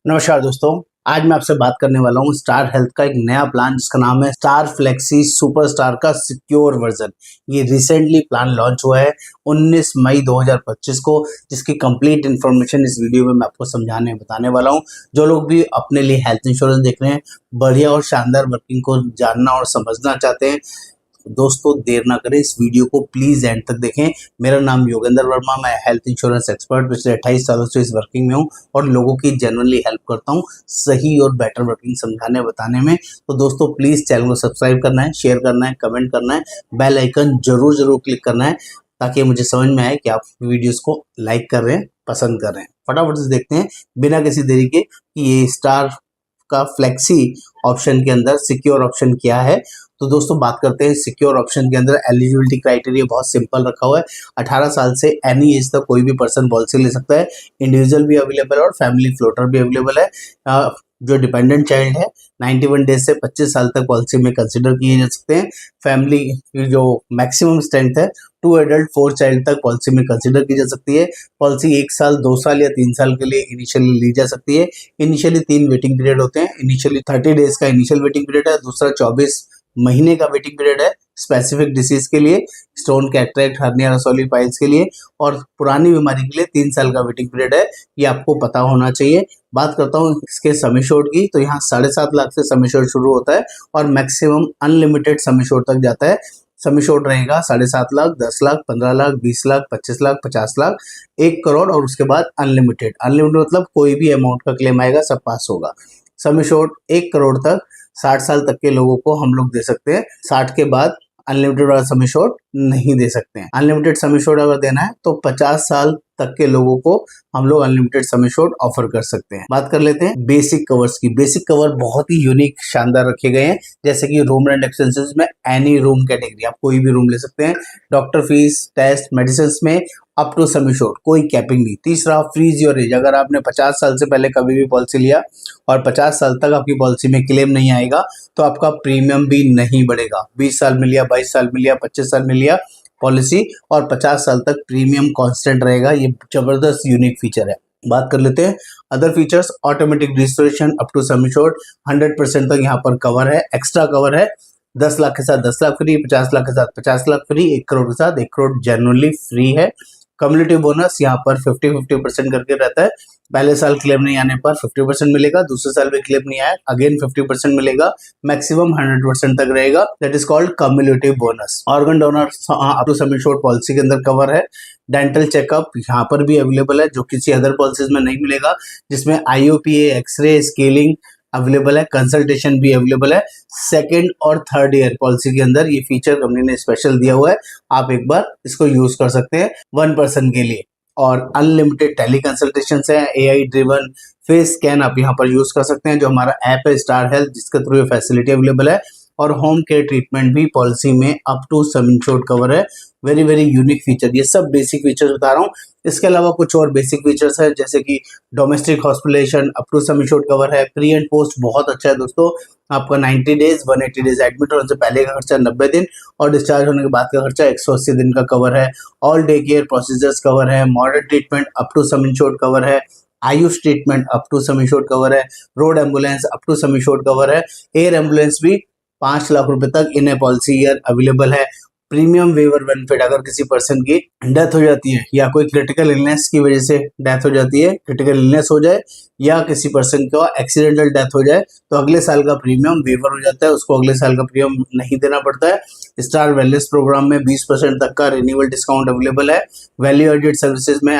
नमस्कार दोस्तों। आज मैं आपसे बात करने वाला हूँ स्टार हेल्थ का एक नया प्लान जिसका नाम है स्टार फ्लेक्सी सुपर स्टार का सिक्योर वर्जन। ये रिसेंटली प्लान लॉन्च हुआ है 19 मई 2025 को, जिसकी कंप्लीट इन्फॉर्मेशन इस वीडियो में मैं आपको समझाने बताने वाला हूँ। जो लोग भी अपने लिए हेल्थ इंश्योरेंस देख रहे हैं, बढ़िया और शानदार वर्किंग को जानना और समझना चाहते हैं, दोस्तों देर ना करें, इस वीडियो को प्लीज एंड तक देखें। मेरा नाम योगेंद्र वर्मा, मैं हेल्थ इंश्योरेंस एक्सपर्ट पिछले 28 सालों से इस वर्किंग में हूं और लोगों की जनरली हेल्प करता हूं सही और बेटर वर्किंग समझाने बताने में। तो दोस्तों प्लीज चैनल को सब्सक्राइब करना है, शेयर करना है, कमेंट करना है, बेल आइकन जरूर क्लिक करना है ताकि मुझे समझ में आए कि आप वीडियोस को लाइक कर रहे हैं, पसंद कर रहे हैं। फटाफट से देखते हैं बिना किसी देरी के कि ये स्टार का फ्लेक्सी ऑप्शन के अंदर सिक्योर ऑप्शन क्या है। तो दोस्तों बात करते हैं सिक्योर ऑप्शन के अंदर। एलिजिबिलिटी क्राइटेरिया बहुत सिंपल रखा हुआ है। 18 साल से एनी एज तक कोई भी पर्सन पॉलिसी ले सकता है। इंडिविजुअल भी अवेलेबल है और फैमिली फ्लोटर भी अवेलेबल है। जो डिपेंडेंट चाइल्ड है 91 डेज से 25 साल तक पॉलिसी में कंसिडर किए जा सकते हैं। फैमिली की जो मैक्सिमम स्ट्रेंथ है 2 एडल्ट 4 चाइल्ड तक पॉलिसी में कंसिडर की जा सकती है। पॉलिसी 1 साल 2 साल या 3 साल के लिए इनिशियली ली जा सकती है। इनिशियली 3 वेटिंग पीरियड होते हैं। इनिशियली 30 डेज का इनिशियल वेटिंग पीरियड है, दूसरा 24 महीने का वेटिंग पीरियड है स्पेसिफिक डिसीज के लिए, स्टोन, कैटरेक्ट, हर्निया, रसौली पाइल्स के लिए, और पुरानी बीमारी के लिए 3 साल का वेटिंग पीरियड है। ये आपको पता होना चाहिए। बात करता हूँ इसके सम एश्योर्ड की, तो यहाँ 7.5 लाख से सम एश्योर्ड शुरू होता है और मैक्सिमम अनलिमिटेड सम एश्योर्ड तक जाता है। सम एश्योर्ड रहेगा 7.5 लाख, 10 लाख, 15 लाख, 20 लाख, 25 लाख, 50 लाख, 1 करोड़ और उसके बाद अनलिमिटेड। अनलिमिटेड मतलब कोई भी अमाउंट का क्लेम आएगा सब पास होगा। सम एश्योर्ड 1 करोड़ तक 60 साल तक के लोगों को हम लोग दे सकते हैं। 60 के बाद अनलिमिटेड वाला सम एश्योर्ड नहीं दे सकते हैं। अनलिमिटेड सम एश्योर्ड अगर देना है तो 50 साल तक के लोगों को हम लोग अनलिमिटेड सम एश्योर्ड ऑफर कर सकते हैं। बात कर लेते हैं बेसिक कवर्स की। बेसिक कवर बहुत ही यूनिक शानदार रखे गए हैं, जैसे कि रूम रेंट एक्सपेंसेस में एनी रूम कैटेगरी, आप कोई भी रूम ले सकते हैं। डॉक्टर फीस, टेस्ट, मेडिसिन में अप टू सम एश्योर्ड, कोई कैपिंग नहीं। तीसरा फ्रीज योर एज, अगर आपने 50 साल से पहले कभी भी पॉलिसी लिया और 50 साल तक आपकी पॉलिसी में क्लेम नहीं आएगा तो आपका प्रीमियम भी नहीं बढ़ेगा। 20 साल में लिया, 22 साल में लिया, 25 साल में लिया पॉलिसी और 50 साल तक प्रीमियम कांस्टेंट रहेगा। ये जबरदस्त यूनिक फीचर है। बात कर लेते हैं other features. Automatic restoration up to sum assured 100% तक यहाँ पर कवर है। एक्स्ट्रा कवर है 10 लाख के साथ 10 लाख फ्री, 50 लाख के साथ 50 लाख फ्री, 1 करोड़ के साथ 1 करोड़ जनरली फ्री है। कम्युनिटी बोनस यहाँ पर 50% करके रहता है। पहले साल क्लेम नहीं आने पर 50% मिलेगा, दूसरे साल भी क्लेम नहीं आया अगेन 50% मिलेगा, मैक्सिमम 100% तक रहेगा। That is called cumulative bonus. Organ donor up to sum assured policy के अंदर कवर है। डेंटल चेकअप यहाँ पर भी अवेलेबल है जो किसी अदर पॉलिसीज में नहीं मिलेगा, जिसमें IOPA, एक्सरे, स्केलिंग अवेलेबल है, कंसल्टेशन भी अवेलेबल है। 2nd और 3rd ईयर पॉलिसी के अंदर ये फीचर कंपनी ने स्पेशल दिया हुआ है, आप एक बार इसको यूज कर सकते हैं 1 पर्सन के लिए। और अनलिमिटेड टेली कंसल्टेशन है, AI ड्रिवन फेस स्कैन आप यहाँ पर यूज कर सकते हैं, जो हमारा ऐप है स्टार हेल्थ, जिसके थ्रू ये फैसिलिटी अवेलेबल है। और होम केयर ट्रीटमेंट भी पॉलिसी में up to sum assured cover है। वेरी यूनिक फीचर, ये सब बेसिक फीचर्स बता रहा हूँ। इसके अलावा कुछ और बेसिक फीचर्स है, जैसे कि domestic hospitalisation up to sum assured cover है। प्री एंड पोस्ट बहुत अच्छा है दोस्तों, आपका 90 डेज 180 डेज एडमिट होने से पहले का खर्चा 90 दिन और डिस्चार्ज होने के बाद का खर्चा 180 दिन का कवर है। All day care procedures cover है। Modern treatment up to sum assured cover है। Ayush treatment up to sum assured cover है। Road ambulance up to sum assured cover है। एयर एम्बुलेंस भी 5 लाख रुपए तक in a policy year available है। Premium waiver benefit, अगर किसी पर्सन की डेथ हो जाती है या कोई क्रिटिकल इलनेस की वजह से डेथ हो जाती है, क्रिटिकल इलनेस हो जाए या किसी पर्सन का एक्सीडेंटल डेथ हो जाए तो अगले साल का प्रीमियम वेवर हो जाता है, उसको अगले साल का प्रीमियम नहीं देना पड़ता है। स्टार वेलनेस प्रोग्राम में 20% तक का रिन्यूअल डिस्काउंट अवेलेबल है। वैल्यू एडेड सर्विसेज में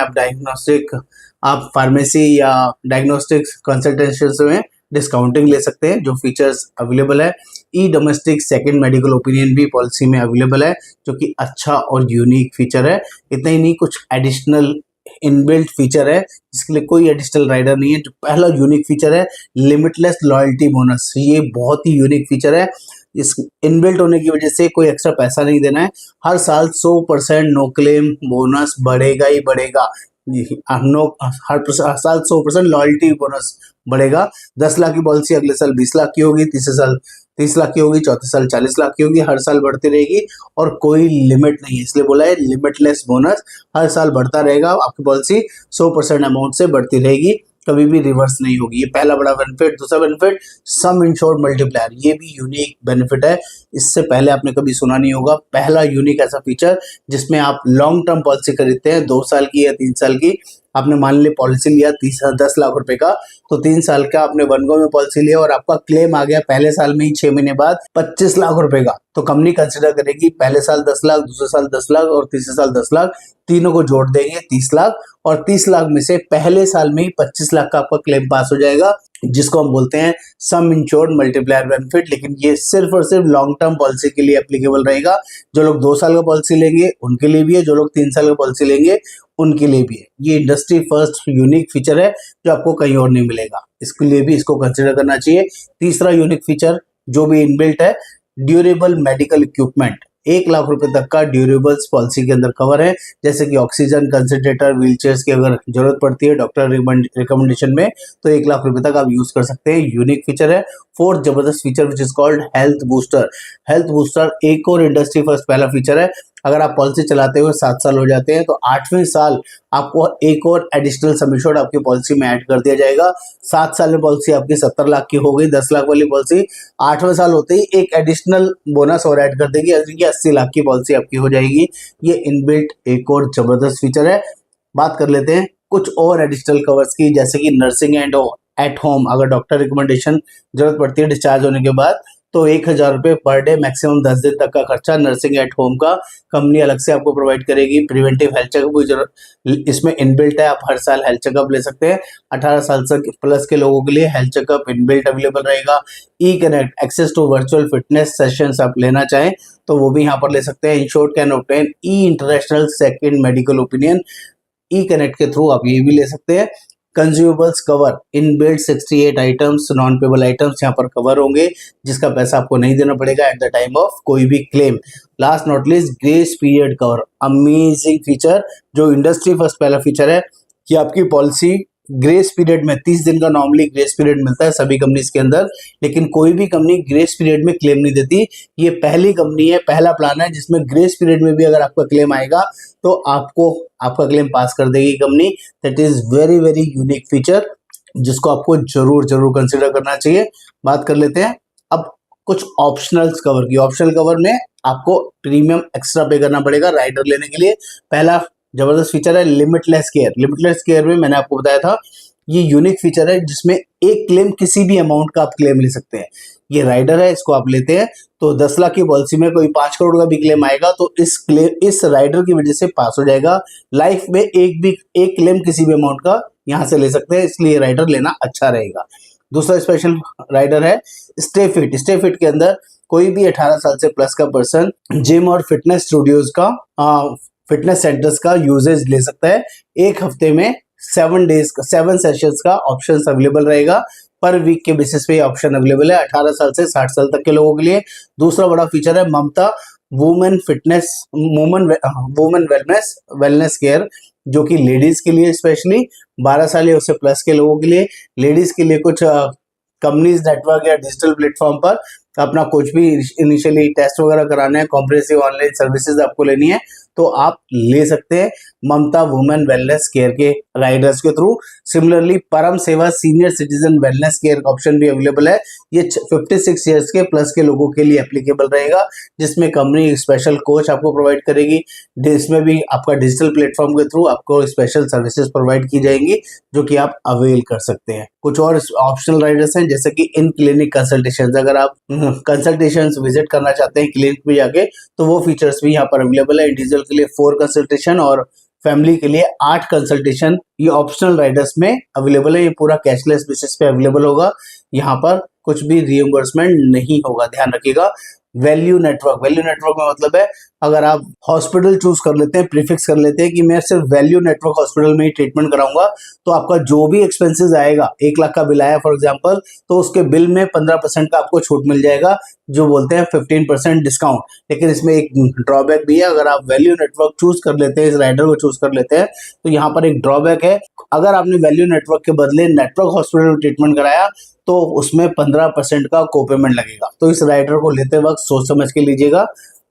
आप फार्मेसी या डायग्नोस्टिक कंसल्टेशन में डिस्काउंटिंग ले सकते हैं, जो फीचर्स अवेलेबल है। ई डोमेस्टिक सेकंड मेडिकल ओपिनियन भी पॉलिसी में अवेलेबल है, जो कि अच्छा और यूनिक फीचर है। इतना ही नहीं, कुछ एडिशनल इनबिल्ट फीचर है जिसके लिए कोई एडिशनल राइडर नहीं है। जो पहला यूनिक फीचर है लिमिटलेस लॉयल्टी बोनस, ये बहुत ही यूनिक फीचर है। इस इनबिल्ट होने की वजह से कोई एक्स्ट्रा पैसा नहीं देना है। हर साल 100% नो क्लेम बोनस बढ़ेगा ही बढ़ेगा। हर साल 100% लॉयल्टी बोनस बढ़ेगा। 10 लाख की पॉलिसी अगले साल 20 लाख की होगी, तीसरे साल 30 लाख की होगी, चौथे साल 40 लाख की होगी, हर साल बढ़ती रहेगी और कोई लिमिट नहीं है, इसलिए बोला है लिमिटलेस बोनस। हर साल बढ़ता रहेगा, आपकी पॉलिसी 100% अमाउंट से बढ़ती रहेगी। कभी भी रिवर्स नहीं होगी। ये पहला बड़ा बेनिफिट। दूसरा बेनिफिट सम इंश्योर्ड मल्टीप्लायर, ये भी यूनिक बेनिफिट है, इससे पहले आपने कभी सुना नहीं होगा। पहला यूनिक ऐसा फीचर जिसमें आप लॉन्ग टर्म पॉलिसी खरीदते हैं, 2 साल की या 3 साल की, आपने मान ली पॉलिसी लिया 10 लाख रुपए का, तो 3 साल का आपने वन गो में पॉलिसी लिया और आपका क्लेम आ गया पहले साल में ही 6 महीने बाद 25 लाख रुपए का, तो कंपनी कंसिडर करेगी पहले साल 10 लाख, दूसरे साल 10 लाख और तीसरे साल 10 लाख, तीनों को जोड़ देंगे 30 लाख, और 30 लाख में से पहले साल में ही 25 लाख का आपका क्लेम पास हो जाएगा, जिसको हम बोलते हैं सम इंश्योर्ड मल्टीप्लायर बेनिफिट। लेकिन ये सिर्फ और सिर्फ लॉन्ग टर्म पॉलिसी के लिए एप्लीकेबल रहेगा। जो लोग 2 साल का पॉलिसी लेंगे उनके लिए भी है, जो लोग 3 साल का पॉलिसी लेंगे उनके लिए भी है। ये इंडस्ट्री फर्स्ट यूनिक फीचर है जो आपको कहीं और नहीं मिलेगा, इसके लिए भी इसको कंसिडर करना चाहिए। तीसरा यूनिक फीचर जो भी इनबिल्ट है, ड्यूरेबल मेडिकल इक्विपमेंट। 1 लाख रुपए तक का ड्यूरेबल्स पॉलिसी के अंदर कवर है, जैसे कि ऑक्सीजन कंसंट्रेटर, व्हीलचेयर्स की अगर जरूरत पड़ती है डॉक्टर रिकमेंडेशन में, तो 1 लाख रुपए तक आप यूज कर सकते हैं। यूनिक फीचर है। फोर्थ जबरदस्त feature which is called health booster. Health booster एक और इंडस्ट्री फर्स्ट पहला फीचर है। अगर आप पॉलिसी चलाते हुए 7 साल हो जाते हैं तो 8वें साल आपको एक और एडिशनल सम इंश्योर्ड आपकी पॉलिसी में ऐड कर दिया जाएगा। 7 साल में पॉलिसी आपकी 70 लाख की हो गई, 10 लाख वाली पॉलिसी 8वें साल होते ही एक एडिशनल बोनस और ऐड कर देगी, यानी कि 80 लाख की पॉलिसी आपकी हो जाएगी। ये इनबिल्ट एक और जबरदस्त फीचर है। बात कर लेते हैं कुछ और एडिशनल कवर्स की, जैसे कि नर्सिंग एंड एट होम। अगर डॉक्टर रिकमेंडेशन जरूरत पड़ती है डिस्चार्ज होने के बाद, तो 1000 रुपये पर डे, मैक्सिमम 10 दिन तक का खर्चा नर्सिंग एट होम का कंपनी अलग से आपको प्रोवाइड करेगी। प्रिवेंटिव हेल्थ चेकअप की जरूरत इसमें इनबिल्ट है, आप हर साल हेल्थ चेकअप ले सकते हैं। 18 साल से प्लस के लोगों के लिए हेल्थ चेकअप इनबिल्ट अवेलेबल रहेगा। E connect access to virtual fitness sessions आप लेना चाहें तो वो भी यहाँ पर ले सकते हैं। Insured can obtain E international second medical opinion, E connect के थ्रू आप ये भी ले सकते हैं। Consumables cover inbuilt 68 items, non payable items यहाँ पर कवर होंगे, जिसका पैसा आपको नहीं देना पड़ेगा एट द टाइम ऑफ कोई भी claim. Last not least grace period cover, amazing feature जो इंडस्ट्री फर्स्ट पहला फीचर है कि आपकी पॉलिसी ग्रेस पीरियड में 30 दिन का नॉर्मली ग्रेस पीरियड मिलता है सभी कंपनीज के अंदर, लेकिन कोई भी कंपनी ग्रेस पीरियड में क्लेम नहीं देती। ये पहली कंपनी है, पहला प्लान है जिसमें ग्रेस पीरियड में भी अगर आपका क्लेम आएगा तो आपको आपका क्लेम पास कर देगी company. That is very very unique feature जिसको आपको जरूर जरूर कंसिडर करना चाहिए। बात कर लेते हैं अब कुछ ऑप्शनल कवर की। ऑप्शनल कवर में आपको प्रीमियम एक्स्ट्रा पे करना पड़ेगा राइडर लेने के लिए। पहला जबरदस्त फीचर है लिमिटलेस केयर। लिमिटलेस केयर में मैंने आपको बताया था ये यूनिक फीचर है जिसमें एक क्लेम किसी भी अमाउंट का आप क्लेम ले सकते हैं। ये राइडर है, इसको आप लेते हैं तो 10 लाख की पॉलिसी में कोई 5 करोड़ का भी क्लेम आएगा तो इस राइडर की वजह से पास हो जाएगा। लाइफ में एक क्लेम किसी भी अमाउंट का यहाँ से ले सकते हैं, इसलिए राइडर लेना अच्छा रहेगा। दूसरा स्पेशल राइडर है स्टे फिट। स्टे फिट के अंदर कोई भी 18 साल से प्लस का पर्सन जिम और फिटनेस स्टूडियोज का फिटनेस सेंटर्स का यूजेज ले सकता है। एक हफ्ते में 7 सेशंस का ऑप्शन अवेलेबल रहेगा। पर वीक के बेसिस पे ऑप्शन अवेलेबल है 18 साल से 60 साल तक के लोगों के लिए। दूसरा बड़ा फीचर है ममता वुमेन वेलनेस केयर, जो कि लेडीज के लिए स्पेशली 12 साल या उससे प्लस के लोगों के लिए। लेडीज के लिए कुछ कंपनीज नेटवर्क या डिजिटल प्लेटफॉर्म पर अपना कुछ भी इनिशियली टेस्ट वगैरह कराना है, कॉम्प्रिहेंसिव ऑनलाइन सर्विसेज आपको लेनी है तो आप ले सकते हैं ममता वुमेन वेलनेस केयर के राइडर्स के थ्रू। सिमिलरली परम सेवा सीनियर सिटीजन वेलनेस केयर का ऑप्शन भी अवेलेबल है। ये 56 ईयर्स के प्लस के लोगों के लिए एप्लीकेबल रहेगा, जिसमें कंपनी स्पेशल कोच आपको प्रोवाइड करेगी। इसमें भी आपका डिजिटल प्लेटफॉर्म के थ्रू आपको स्पेशल सर्विसेज प्रोवाइड की जाएंगी जो कि आप अवेल कर सकते हैं। कुछ और ऑप्शनल राइडर्स हैं जैसे कि इन क्लिनिक कंसल्टेशन। अगर आप कंसल्टेशन विजिट करना चाहते हैं क्लिनिक पे जाके तो वो फीचर्स भी यहाँ पर अवेलेबल है। इंडिविजुअल के लिए 4 कंसल्टेशन और फैमिली के लिए 8 कंसल्टेशन ये ऑप्शनल राइडर्स में अवेलेबल है। ये पूरा कैशलेस बेसिस पे अवेलेबल होगा, यहाँ पर कुछ भी रिइंबर्समेंट नहीं होगा, ध्यान रखिएगा। वैल्यू नेटवर्क में मतलब है अगर आप हॉस्पिटल चूज कर लेते हैं, प्रीफिक्स कर लेते हैं कि मैं सिर्फ वैल्यू नेटवर्क हॉस्पिटल में ही ट्रीटमेंट कराऊंगा, तो आपका जो भी एक्सपेंसेस आएगा, 1 लाख का बिल आया फॉर एग्जांपल, तो उसके बिल में 15% का आपको छूट मिल जाएगा, जो बोलते हैं 15% डिस्काउंट। लेकिन इसमें एक ड्रॉबैक भी है, अगर आप वैल्यू नेटवर्क चूज कर लेते हैं, इस राइडर को चूज कर लेते हैं, तो यहाँ पर एक ड्रॉबैक है। अगर आपने वैल्यू नेटवर्क के बदले नेटवर्क हॉस्पिटल में ट्रीटमेंट कराया तो उसमें 15% का कोपेमेंट लगेगा। तो इस राइडर को लेते वक्त सोच समझ के लीजिएगा।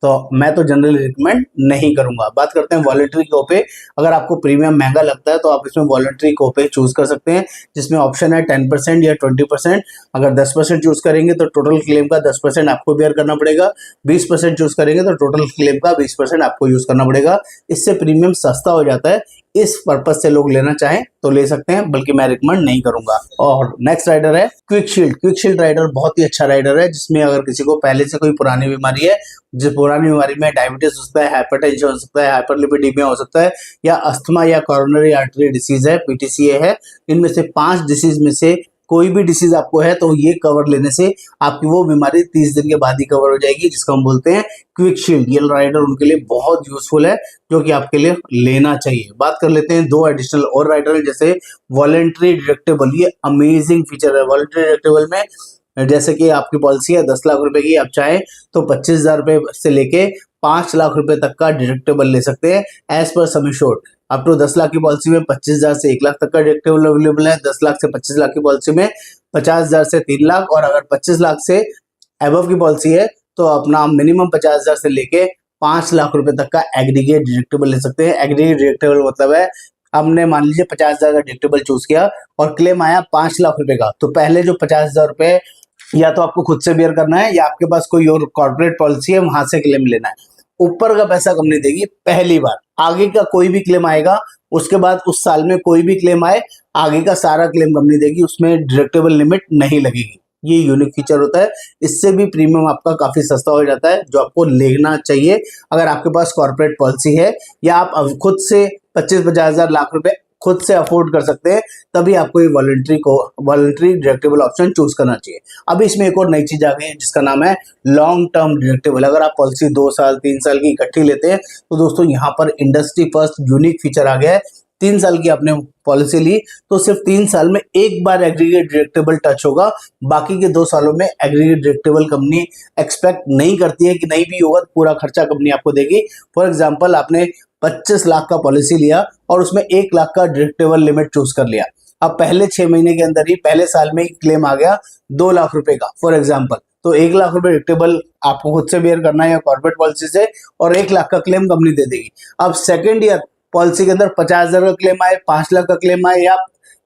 तो मैं तो जनरली रिकमेंड नहीं करूंगा। बात करते हैं वॉलंटरी कोपे। अगर आपको प्रीमियम महंगा लगता है तो आप इसमें वॉलंटरी कोपे चूज कर सकते हैं, जिसमें ऑप्शन है 10% या 20%। अगर 10% चूज करेंगे तो टोटल क्लेम का 10% आपको बेयर करना पड़ेगा, 20% चूज करेंगे तो टोटल क्लेम का 20% आपको यूज करना पड़ेगा। इससे प्रीमियम सस्ता हो जाता है। इस पर्पज से लोग लेना चाहें तो ले सकते हैं, बल्कि मैं रिकमेंड नहीं करूंगा। और नेक्स्ट राइडर है quick shield. Quick shield rider बहुत ही अच्छा राइडर है, जिसमें अगर किसी को पहले से कोई पुरानी बीमारी है, जिस पुरानी बीमारी में डायबिटीज हो सकता है, हाइपरटेंशन हो सकता है, हाइपरलिपिडीमिया हो सकता है, या अस्थमा या कोरोनरी आर्टरी डिसीज है, पीटीसीए है, इनमें से 5 डिसीज में से कोई भी डिसीज आपको है तो ये कवर लेने से आपकी वो बीमारी 30 दिन के बाद ही कवर हो जाएगी, जिसको हम बोलते हैं क्विक शील्ड। ये राइडर उनके लिए बहुत यूजफुल है, जो कि आपके लिए लेना चाहिए। बात कर लेते हैं 2 एडिशनल और राइडर, जैसे वॉलंटरी डिडक्टेबल। ये अमेजिंग फीचर है वॉलंटरी डिडक्टेबल में। जैसे कि आपकी पॉलिसी है 10 लाख रुपए की, आप चाहें तो 25,000 रुपए से लेके 5 लाख रुपए तक का डिडक्टेबल ले सकते हैं एज पर sum assured. Up to 10 lakh की पॉलिसी में 25,000 से 1 लाख तक का डिडक्टेबल अवेलेबल है। 10 लाख से 25 लाख की पॉलिसी में 50,000 से 3 लाख, और अगर 25 लाख से अबव की पॉलिसी है तो अपना मिनिमम 50,000 से लेके 5 लाख रुपए तक का एग्रीगेट डिडक्टेबल ले सकते हैं। एग्रीगेट डिडक्टेबल मतलब है, हमने मान लीजिए 50,000 का डिडक्टेबल चूज किया और क्लेम आया 5 लाख रुपए का, तो पहले जो 50,000 रुपए या तो आपको खुद से बेयर करना है, या आपके पास कोई और कॉर्पोरेट पॉलिसी है वहां से क्लेम लेना है। ऊपर का पैसा कंपनी देगी पहली बार। आगे का कोई भी क्लेम आएगा, उसके बाद उस साल में कोई भी क्लेम आए, आगे का सारा क्लेम कंपनी देगी, उसमें डिडक्टेबल लिमिट नहीं लगेगी। ये यूनिक फीचर होता है। इससे भी प्रीमियम आपका काफी सस्ता हो जाता है, जो आपको लेना चाहिए अगर आपके पास कॉर्पोरेट पॉलिसी है, या आप खुद से 25-50 हजार लाख रुपए खुद से अफोर्ड कर सकते हैं, तभी आपको ये वॉलंटरी डिडक्टेबल ऑप्शन चूज करना चाहिए। अभी इसमें एक और नई चीज आ गई है, जिसका नाम है लॉन्ग टर्म डिडक्टेबल। अगर आप पॉलिसी 2 साल 3 साल की इकट्ठी लेते हैं तो दोस्तों यहाँ पर इंडस्ट्री फर्स्ट यूनिक फीचर आ गया है। 3 साल की आपने पॉलिसी ली तो सिर्फ 3 साल में एक बार एग्रीगेट डिडक्टेबल टच होगा, बाकी के 2 सालों में एग्रीगेट डिडक्टेबल कंपनी एक्सपेक्ट नहीं करती है कि नहीं भी होगा, पूरा खर्चा कंपनी आपको देगी। फॉर एग्जाम्पल, आपने 25 लाख का पॉलिसी लिया और उसमें 1 लाख का डिडक्टेबल लिमिट चूज कर लिया। अब पहले 6 महीने के अंदर ही पहले साल में ही क्लेम आ गया 2 लाख रुपए का फॉर एग्जाम्पल, तो 1 लाख रुपए डिडक्टेबल आपको खुद से बेयर करना है या कॉर्पोरेट पॉलिसी से, और 1 लाख का क्लेम कंपनी दे देगी। अब सेकेंड ईयर पॉलिसी के अंदर 50,000 का क्लेम आए, 5 लाख का क्लेम आए या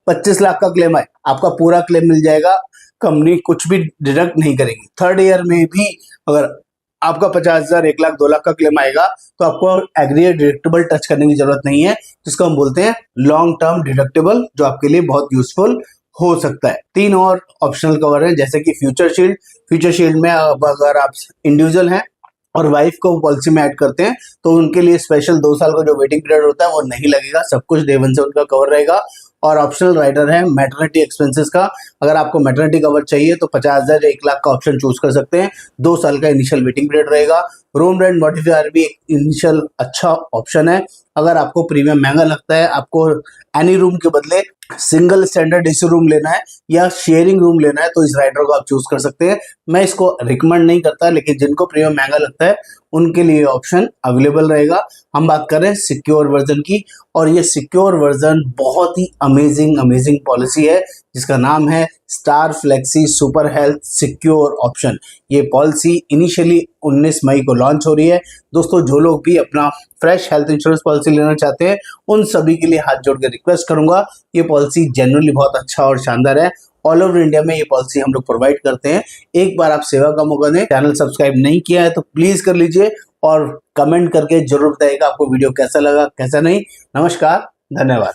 25 लाख का क्लेम आए, आपका पूरा क्लेम मिल जाएगा, कंपनी कुछ भी डिडक्ट नहीं करेगी। थर्ड ईयर में भी अगर आपका 50,000, 1 लाख, 2 लाख का क्लेम आएगा तो आपको एग्रीगेट डिडक्टेबल टच करने की जरूरत नहीं है, जिसको हम बोलते हैं लॉन्ग टर्म डिडक्टेबल, जो आपके लिए बहुत यूजफुल हो सकता है। 3 और ऑप्शनल कवर है, जैसे कि फ्यूचर शील्ड। फ्यूचर शील्ड में अगर आप इंडिविजुअल हैं और वाइफ को पॉलिसी में ऐड करते हैं तो उनके लिए स्पेशल 2 साल का जो वेटिंग पीरियड होता है वो नहीं लगेगा, सब कुछ डे 1 से उनका कवर रहेगा। और ऑप्शनल राइडर है मैटरनिटी एक्सपेंसेस का। अगर आपको मैटरनिटी कवर चाहिए तो 50,000 या 1 लाख का ऑप्शन चूज कर सकते हैं। 2 साल का इनिशियल वेटिंग पीरियड रहेगा। रूम रेंट मॉडिफायर भी एक इनिशियल अच्छा ऑप्शन है। अगर आपको प्रीमियम महंगा लगता है, आपको एनी रूम के बदले सिंगल स्टैंडर्ड एसी रूम लेना है या शेयरिंग रूम लेना है, तो इस राइडर को आप चूज कर सकते हैं। मैं इसको रिकमेंड नहीं करता, लेकिन जिनको प्रीमियम महंगा लगता है उनके लिए ऑप्शन अवेलेबल रहेगा। हम बात कर रहे हैं सिक्योर वर्जन की, और ये सिक्योर वर्जन बहुत ही अमेजिंग पॉलिसी है, जिसका नाम है star flexi super health secure option. ये पॉलिसी इनिशियली 19 मई को लॉन्च हो रही है। दोस्तों, जो लोग भी अपना फ्रेश हेल्थ इंश्योरेंस पॉलिसी लेना चाहते हैं, उन सभी के लिए हाथ जोड़ के रिक्वेस्ट करूंगा, ये पॉलिसी जनरली बहुत अच्छा और शानदार है। ऑल ओवर इंडिया में ये पॉलिसी हम लोग प्रोवाइड करते हैं। एक बार आप सेवा का मौका दें। चैनल सब्सक्राइब नहीं किया है तो प्लीज कर लीजिए, और कमेंट करके जरूर बताइएगा आपको वीडियो कैसा लगा, कैसा नहीं। नमस्कार, धन्यवाद।